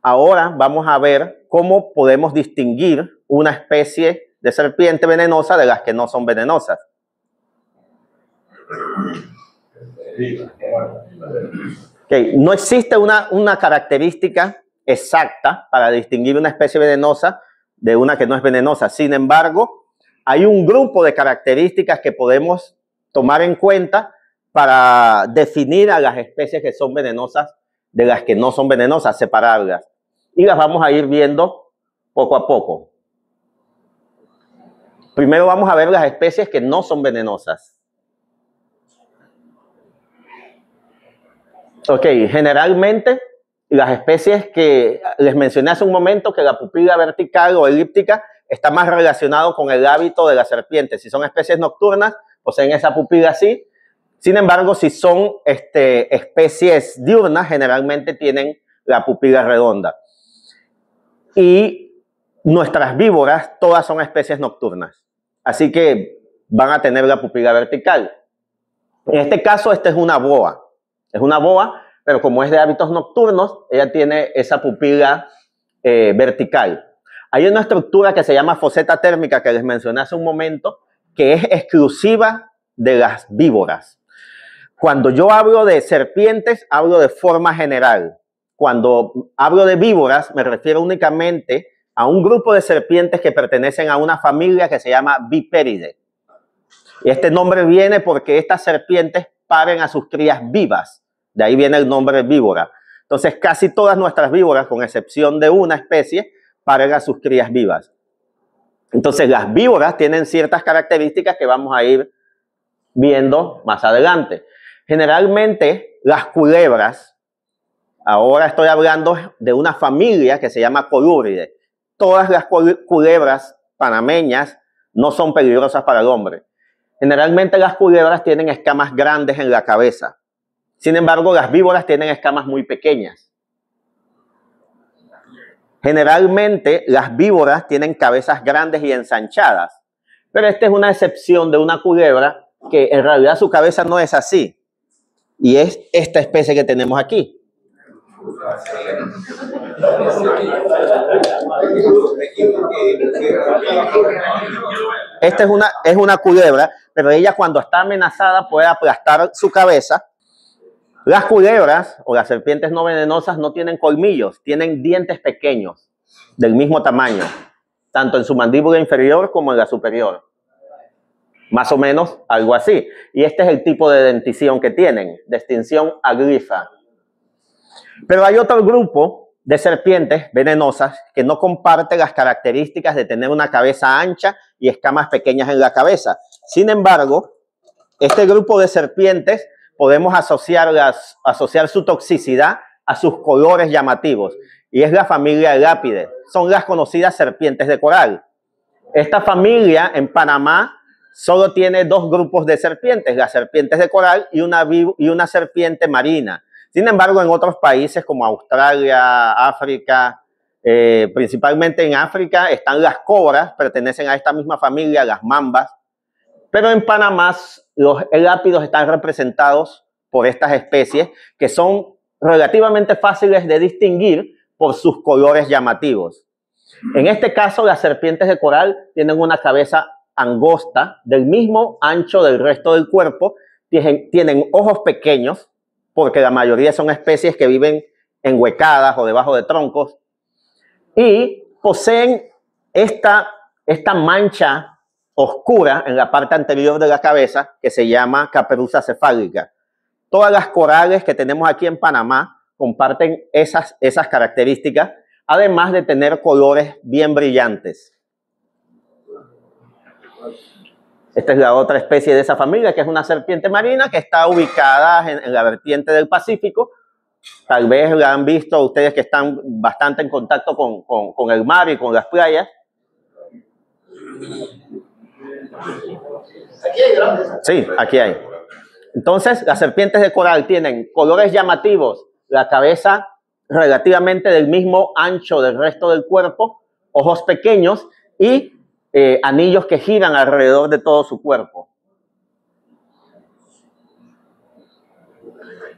ahora vamos a ver cómo podemos distinguir una especie de serpiente venenosa de las que no son venenosas. Okay. No existe una característica exacta para distinguir una especie venenosa de una que no es venenosa. Sin embargo, hay un grupo de características que podemos tomar en cuenta para definir a las especies que son venenosas de las que no son venenosas, separarlas. Y las vamos a ir viendo poco a poco. Primero vamos a ver las especies que no son venenosas. Ok, generalmente las especies que les mencioné hace un momento, que la pupila vertical o elíptica está más relacionado con el hábito de la serpiente. Si son especies nocturnas, poseen esa pupila así. Sin embargo, si son especies diurnas, generalmente tienen la pupila redonda. Y nuestras víboras, todas son especies nocturnas. Así que van a tener la pupila vertical. En este caso, esta es una boa. Es una boa, pero como es de hábitos nocturnos, ella tiene esa pupila vertical. Hay una estructura que se llama foseta térmica, que les mencioné hace un momento, que es exclusiva de las víboras. Cuando yo hablo de serpientes, hablo de forma general. Cuando hablo de víboras, me refiero únicamente a un grupo de serpientes que pertenecen a una familia que se llama Viperidae. Y este nombre viene porque estas serpientes paren a sus crías vivas. De ahí viene el nombre víbora. Entonces, casi todas nuestras víboras, con excepción de una especie, paren a sus crías vivas. Entonces, las víboras tienen ciertas características que vamos a ir viendo más adelante. Generalmente, las culebras, ahora estoy hablando de una familia que se llama Colúridae. Todas las culebras panameñas no son peligrosas para el hombre. Generalmente las culebras tienen escamas grandes en la cabeza. Sin embargo, las víboras tienen escamas muy pequeñas. Generalmente las víboras tienen cabezas grandes y ensanchadas. Pero esta es una excepción de una culebra que en realidad su cabeza no es así. Y es esta especie que tenemos aquí. Esta es una culebra, pero ella cuando está amenazada puede aplastar su cabeza. Las culebras o las serpientes no venenosas no tienen colmillos, tienen dientes pequeños del mismo tamaño, tanto en su mandíbula inferior como en la superior. Más o menos algo así. Y este es el tipo de dentición que tienen, distinción agrifa. Pero hay otro grupo de serpientes venenosas que no comparte las características de tener una cabeza ancha y escamas pequeñas en la cabeza. Sin embargo, este grupo de serpientes podemos asociar su toxicidad a sus colores llamativos. Y es la familia Elapidae. Son las conocidas serpientes de coral. Esta familia en Panamá solo tiene dos grupos de serpientes, las serpientes de coral y una serpiente marina. Sin embargo, en otros países como Australia, África, principalmente en África, están las cobras, pertenecen a esta misma familia, las mambas. Pero en Panamá los elápidos están representados por estas especies que son relativamente fáciles de distinguir por sus colores llamativos. En este caso, las serpientes de coral tienen una cabeza angosta del mismo ancho del resto del cuerpo, tienen ojos pequeños, porque la mayoría son especies que viven enhuecadas o debajo de troncos, y poseen esta mancha oscura en la parte anterior de la cabeza que se llama caperuza cefálica. Todas las corales que tenemos aquí en Panamá comparten esas características, además de tener colores bien brillantes. Esta es la otra especie de esa familia, que es una serpiente marina que está ubicada en la vertiente del Pacífico. Tal vez la han visto ustedes que están bastante en contacto con el mar y con las playas. Aquí hay grandes. Sí, aquí hay. Entonces, las serpientes de coral tienen colores llamativos, la cabeza relativamente del mismo ancho del resto del cuerpo, ojos pequeños y anillos que giran alrededor de todo su cuerpo.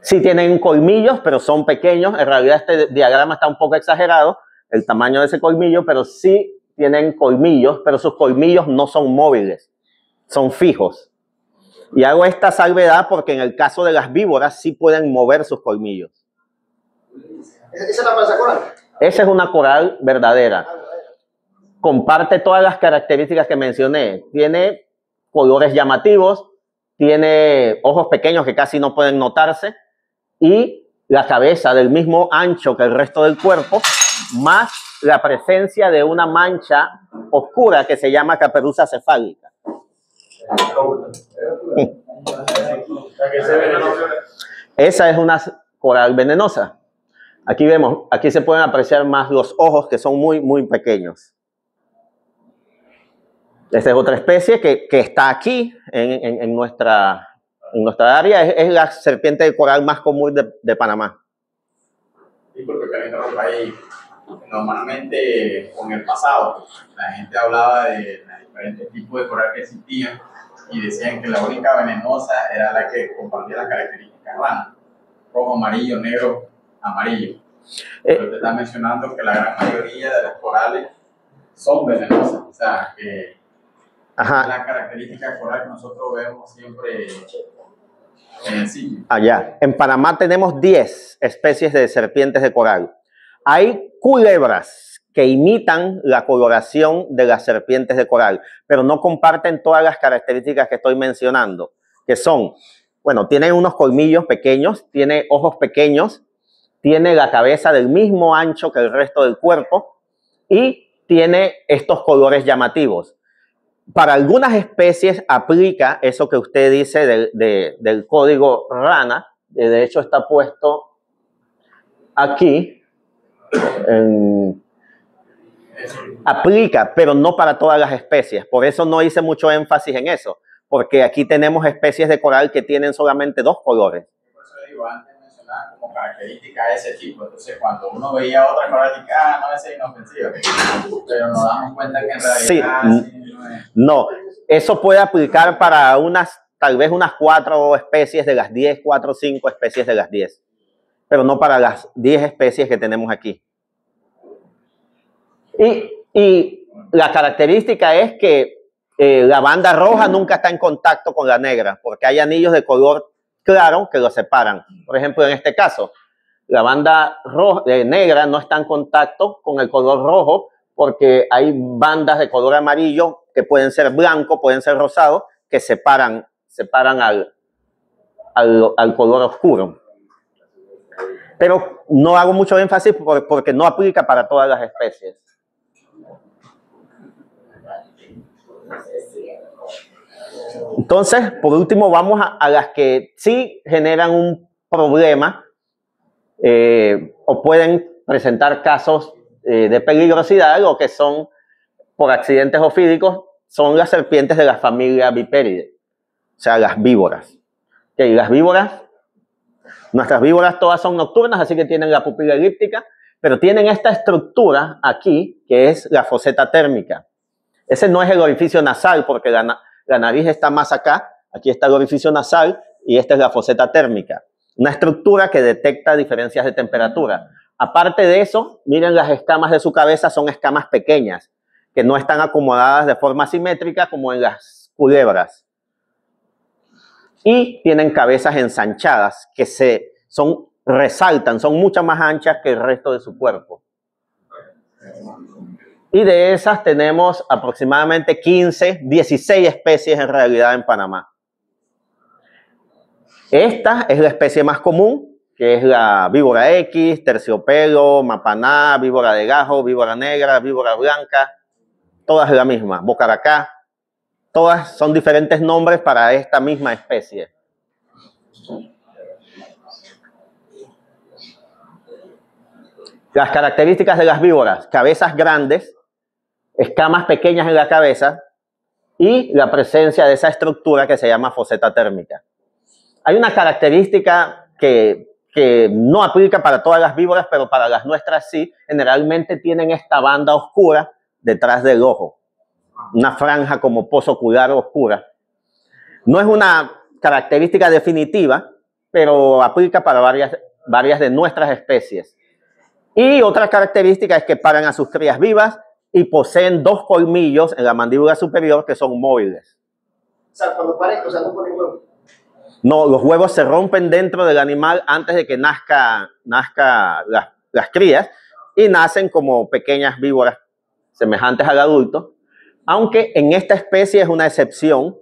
Sí tienen colmillos, pero son pequeños. En realidad este diagrama está un poco exagerado, el tamaño de ese colmillo, pero sí tienen colmillos, pero sus colmillos no son móviles, son fijos. Y hago esta salvedad porque en el caso de las víboras sí pueden mover sus colmillos. ¿Esa es la falsa coral? Esa es una coral verdadera. Comparte todas las características que mencioné. Tiene colores llamativos, tiene ojos pequeños que casi no pueden notarse y la cabeza del mismo ancho que el resto del cuerpo, más la presencia de una mancha oscura que se llama caperuza cefálica. Esa es una coral venenosa. Aquí vemos, aquí se pueden apreciar más los ojos que son muy, muy pequeños. Esta es otra especie que está aquí en nuestra área. Es la serpiente de coral más común de Panamá. Sí, porque Carita ahí, normalmente con el pasado, la gente hablaba de los diferentes tipos de coral que existían y decían que la única venenosa era la que compartía las características ranas: rojo, amarillo, negro, amarillo. Pero te está mencionando que la gran mayoría de las corales son venenosas, o sea, que la característica coral que nosotros vemos siempre en el sitio. Allá, en Panamá tenemos 10 especies de serpientes de coral. Hay culebras que imitan la coloración de las serpientes de coral, pero no comparten todas las características que estoy mencionando, que son, bueno, tienen unos colmillos pequeños, tiene ojos pequeños, tiene la cabeza del mismo ancho que el resto del cuerpo y tiene estos colores llamativos. Para algunas especies aplica eso que usted dice del código RANA. De hecho, está puesto aquí. Aplica, pero no para todas las especies. Por eso no hice mucho énfasis en eso, porque aquí tenemos especies de coral que tienen solamente 2 colores. Por eso digo, antes mencionaba como característica ese tipo. Entonces, cuando uno veía otra coral, decía, no, esa es inofensiva. Pero nos damos cuenta que en realidad no, eso puede aplicar para tal vez unas 4 especies de las 10, 4 o 5 especies de las 10, pero no para las 10 especies que tenemos aquí. Y la característica es que la banda roja nunca está en contacto con la negra, porque hay anillos de color claro que los separan. Por ejemplo, en este caso, la banda negra no está en contacto con el color rojo, porque hay bandas de color amarillo que pueden ser blanco, pueden ser rosado, que separan al color oscuro. Pero no hago mucho énfasis porque no aplica para todas las especies. Entonces, por último, vamos a las que sí generan un problema o pueden presentar casos de peligrosidad, o que son por accidentes ofídicos, son las serpientes de la familia Viperidae, o sea, las víboras. Las víboras, nuestras víboras todas son nocturnas, así que tienen la pupila elíptica, pero tienen esta estructura aquí, que es la foseta térmica. Ese no es el orificio nasal, porque la nariz está más acá, aquí está el orificio nasal, y esta es la foseta térmica. Una estructura que detecta diferencias de temperatura. Aparte de eso, miren, las escamas de su cabeza son escamas pequeñas, que no están acomodadas de forma simétrica como en las culebras. Y tienen cabezas ensanchadas que resaltan, son mucho más anchas que el resto de su cuerpo. Y de esas tenemos aproximadamente 16 especies en realidad en Panamá. Esta es la especie más común, que es la víbora X, terciopelo, mapaná, víbora de gajo, víbora negra, víbora blanca, todas la misma, bocaracá, todas son diferentes nombres para esta misma especie. Las características de las víboras: cabezas grandes, escamas pequeñas en la cabeza y la presencia de esa estructura que se llama foseta térmica. Hay una característica que no aplica para todas las víboras, pero para las nuestras sí. Generalmente tienen esta banda oscura detrás del ojo, una franja como pozo ocular oscura. No es una característica definitiva, pero aplica para varias de nuestras especies. Y otra característica es que paran a sus crías vivas y poseen 2 colmillos en la mandíbula superior que son móviles. O sea, cuando paren, o sea, no ponen huevos. No, los huevos se rompen dentro del animal antes de que nazca las crías y nacen como pequeñas víboras semejantes al adulto, aunque en esta especie es una excepción.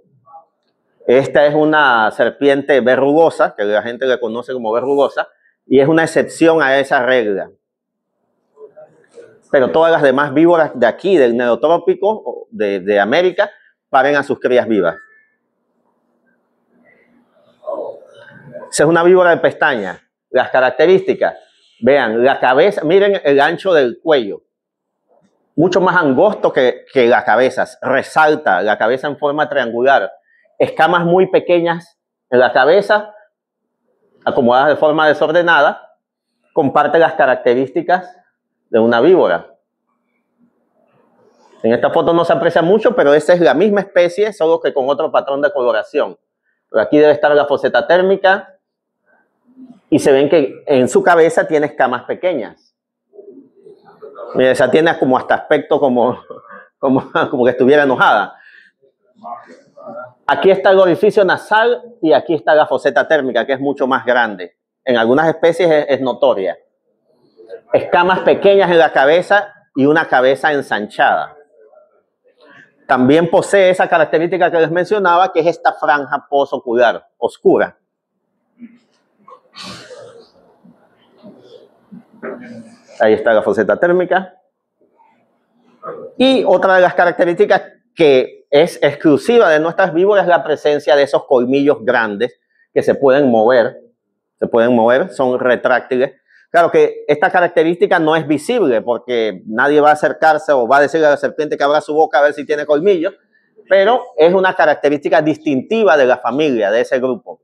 Esta es una serpiente verrugosa, que la gente le conoce como verrugosa, y es una excepción a esa regla. Pero todas las demás víboras de aquí, del Neotrópico, de América, paren a sus crías vivas. Esa es una víbora de pestañas. Las características, vean, la cabeza, miren el ancho del cuello. Mucho más angosto que la cabeza, resalta la cabeza en forma triangular. Escamas muy pequeñas en la cabeza, acomodadas de forma desordenada, comparte las características de una víbora. En esta foto no se aprecia mucho, pero esta es la misma especie, solo que con otro patrón de coloración. Pero aquí debe estar la foseta térmica y se ven que en su cabeza tiene escamas pequeñas. Mira, esa tiene como hasta aspecto como que estuviera enojada. Aquí está el orificio nasal y aquí está la foseta térmica, que es mucho más grande. En algunas especies es notoria. Escamas pequeñas en la cabeza y una cabeza ensanchada. También posee esa característica que les mencionaba, que es esta franja posocular oscura. Ahí está la foseta térmica. Y otra de las características que es exclusiva de nuestras víboras es la presencia de esos colmillos grandes que se pueden mover, son retráctiles. Claro que esta característica no es visible porque nadie va a acercarse o va a decirle a la serpiente que abra su boca a ver si tiene colmillos, pero es una característica distintiva de la familia, de ese grupo.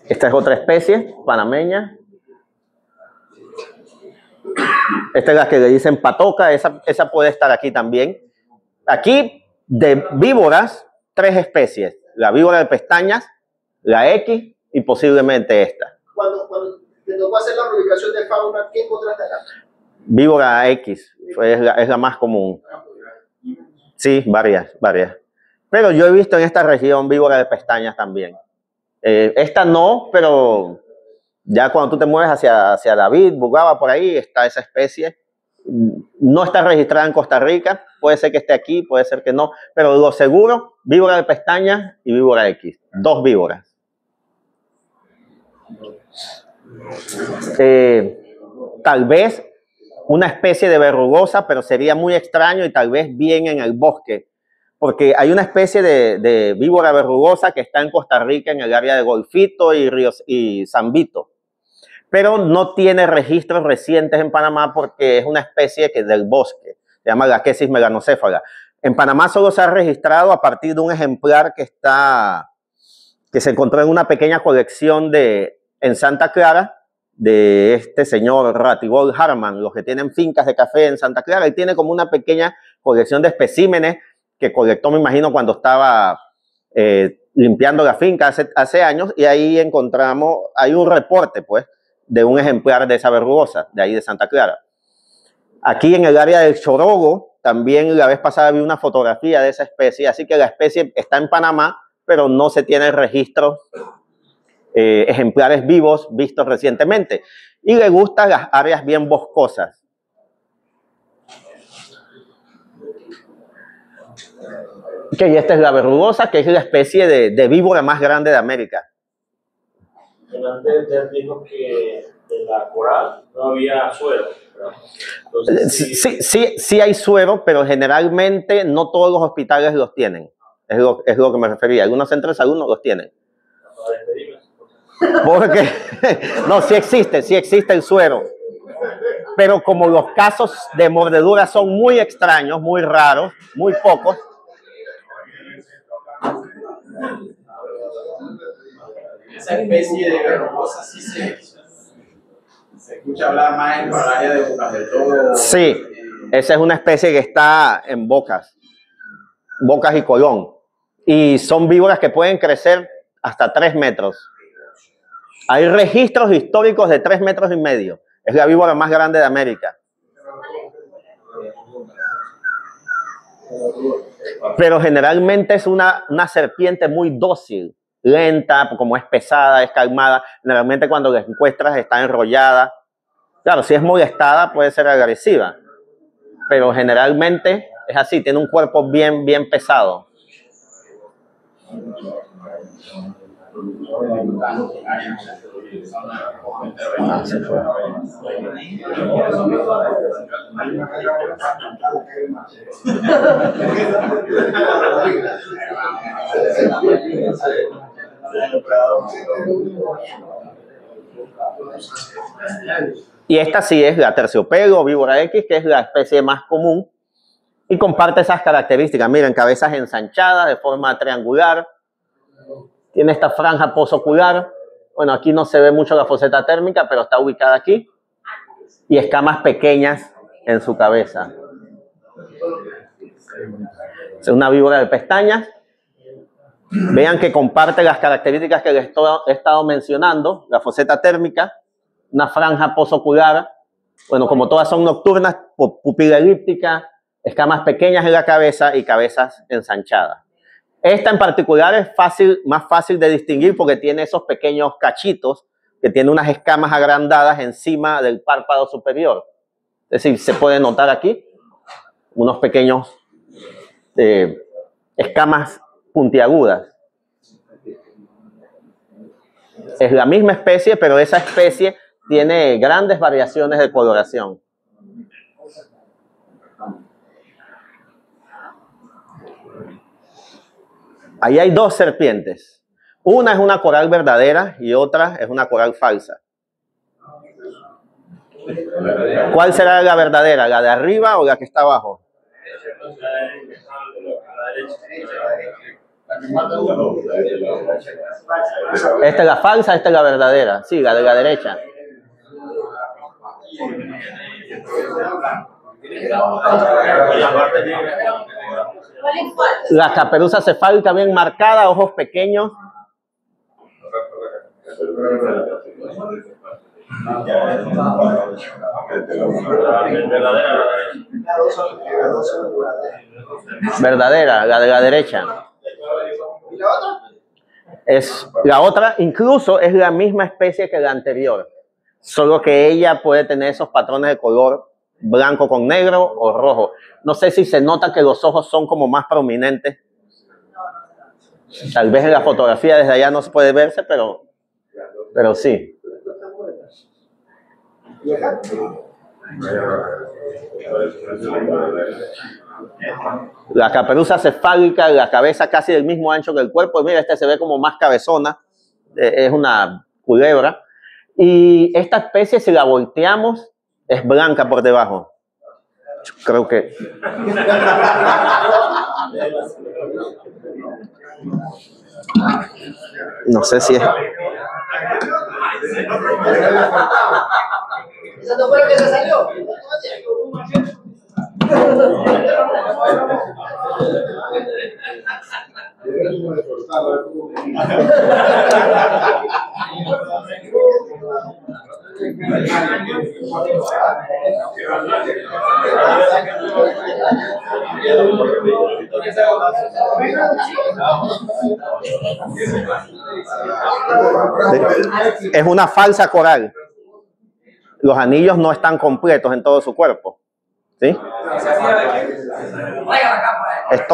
Esta es otra especie panameña. Esta es la que le dicen patoca, esa puede estar aquí también. Aquí, de víboras, 3 especies. La víbora de pestañas, la X y posiblemente esta. Cuando te tocó hacer la publicación de fauna, ¿qué encontraste acá? Víbora X, es la más común. Sí, varias. Pero yo he visto en esta región víbora de pestañas también. Esta no, pero ya cuando tú te mueves hacia David, Bugaba, por ahí, está esa especie. No está registrada en Costa Rica, puede ser que esté aquí, puede ser que no, pero lo seguro, víbora de pestañas y víbora X, 2 víboras. Tal vez una especie de verrugosa, pero sería muy extraño y tal vez bien en el bosque, porque hay una especie de víbora verrugosa que está en Costa Rica, en el área de Golfito y San Vito, pero no tiene registros recientes en Panamá porque es una especie que es del bosque, se llama Lachesis melanocéfala. En Panamá solo se ha registrado a partir de un ejemplar que se encontró en una pequeña colección en Santa Clara, de este señor Ratibol Harman, los que tienen fincas de café en Santa Clara. Él tiene como una pequeña colección de especímenes que colectó, me imagino, cuando estaba limpiando la finca hace años, y ahí encontramos, hay un reporte, pues, de un ejemplar de esa verrugosa, de ahí de Santa Clara. Aquí en el área del Chorogo, también la vez pasada vi una fotografía de esa especie, así que la especie está en Panamá, pero no se tiene registros ejemplares vivos vistos recientemente. Y le gustan las áreas bien boscosas. Ok, esta es la verrugosa, que es la especie de víbora más grande de América. Antes dijo que en la coral no había suero. Entonces, sí hay suero, pero generalmente no todos los hospitales los tienen. Es lo que me refería. Algunos centros de salud no los tienen. Porque, no, sí existe el suero. Pero como los casos de mordedura son muy extraños, muy raros, muy pocos. Esa especie de verrugosa sí se escucha hablar más en el área de Bocas del Toro. Sí. Esa es una especie que está en bocas y colón. Y son víboras que pueden crecer hasta 3 metros. Hay registros históricos de 3,5 metros. Es la víbora más grande de América. Pero generalmente es una serpiente muy dócil, lenta, como es pesada, es calmada. Generalmente cuando la encuentras está enrollada. Claro, si es molestada puede ser agresiva, pero generalmente es así, tiene un cuerpo bien pesado. Y esta sí es la terciopelo, víbora X, que es la especie más común y comparte esas características. Miren, cabezas ensanchadas de forma triangular. Tiene esta franja posocular. Bueno, aquí no se ve mucho la foseta térmica, pero está ubicada aquí. Y escamas pequeñas en su cabeza. Es una víbora de pestañas. Vean que comparte las características que les he estado mencionando. La foseta térmica, una franja posocular. Bueno, como todas son nocturnas, pupila elíptica, escamas pequeñas en la cabeza y cabezas ensanchadas. Esta en particular es más fácil de distinguir porque tiene esos pequeños cachitos que tiene unas escamas agrandadas encima del párpado superior. Es decir, se puede notar aquí unos pequeños escamas puntiagudas. Es la misma especie, pero esa especie tiene grandes variaciones de coloración. Ahí hay 2 serpientes. Una es una coral verdadera y otra es una coral falsa. ¿Cuál será la verdadera? ¿La de arriba o la que está abajo? Esta es la falsa, esta es la verdadera. Sí, la de la derecha. La caperuza cefálica bien marcada, ojos pequeños. Verdadera, la de la derecha. ¿Y la otra? La otra incluso es la misma especie que la anterior, solo que ella puede tener esos patrones de color blanco con negro o rojo. No sé si se nota que los ojos son como más prominentes. Tal vez en la fotografía desde allá no se puede verse, pero sí. La caperuza cefálica, la cabeza casi del mismo ancho que el cuerpo. Mira, este se ve como más cabezona. Es una culebra. Y esta especie, si la volteamos, es blanca por debajo. Yo creo que... No sé si es... ¿Esa no fue la que se salió? Es una falsa coral. Los anillos no están completos en todo su cuerpo. ¿Sí? Es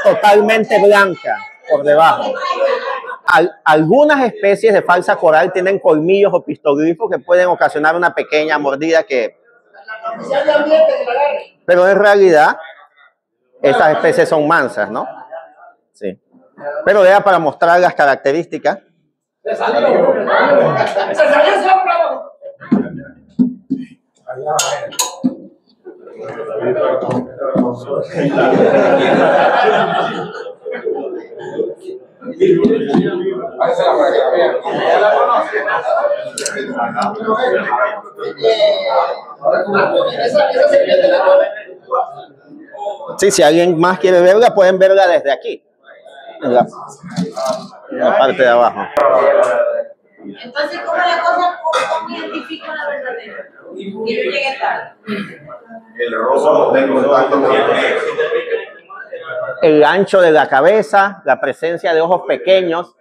totalmente blanca por debajo. Algunas especies de falsa coral tienen colmillos o pistoglifos que pueden ocasionar una pequeña mordida pero en realidad estas especies son mansas, ¿no? Sí. Pero era para mostrar las características. ¡Se salió! Esa serpiente la come. Sí, si alguien más quiere verla, pueden verla desde aquí. En la parte de abajo. Entonces, ¿cómo es la cosa? ¿Cómo identifico la verdadera? Y yo llegué tarde. El rojo de contacto con El ancho de la cabeza, la presencia de ojos pequeños.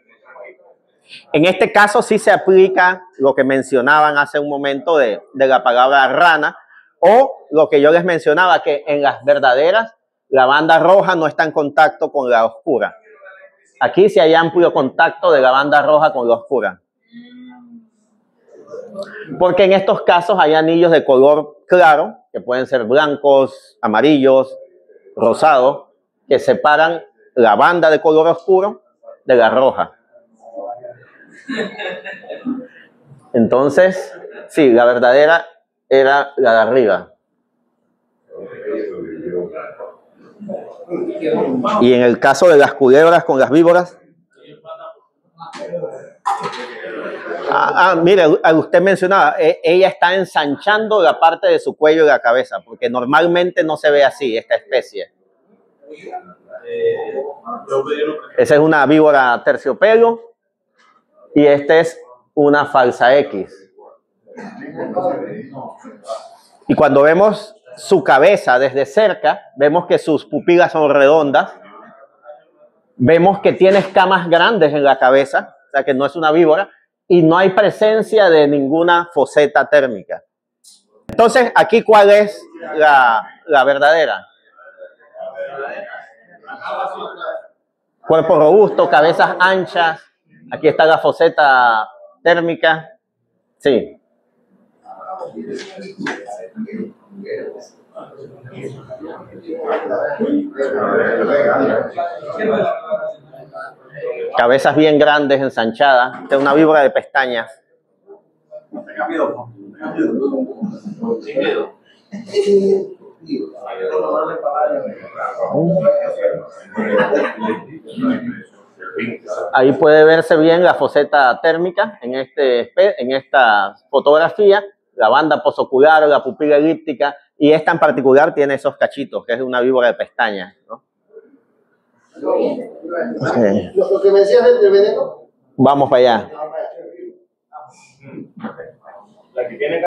En este caso sí se aplica lo que mencionaban hace un momento de la palabra rana, o lo que yo les mencionaba, que en las verdaderas la banda roja no está en contacto con la oscura. Aquí sí hay amplio contacto de la banda roja con la oscura. Porque en estos casos hay anillos de color claro, que pueden ser blancos, amarillos, rosados, que separan la banda de color oscuro de la roja. Entonces, sí, la verdadera era la de arriba. Y en el caso de las culebras con las víboras, mire, usted mencionaba, ella está ensanchando la parte de su cuello y la cabeza, porque normalmente no se ve así esta especie. Esa es una víbora terciopelo y esta es una falsa X. Y cuando vemos su cabeza desde cerca, vemos que sus pupilas son redondas, vemos que tiene escamas grandes en la cabeza, o sea que no es una víbora, y no hay presencia de ninguna foseta térmica. Entonces, aquí, ¿cuál es la verdadera? Cuerpo robusto, cabezas anchas. Aquí está la foseta térmica. Sí. Cabezas bien grandes, ensanchadas. Esta es una víbora de pestañas. Ahí puede verse bien la foseta térmica en esta fotografía, la banda posocular, la pupila elíptica, y esta en particular tiene esos cachitos, que es una víbora de pestañas, ¿no? Okay. Lo que me decías del veneno. Vamos para allá. La que tiene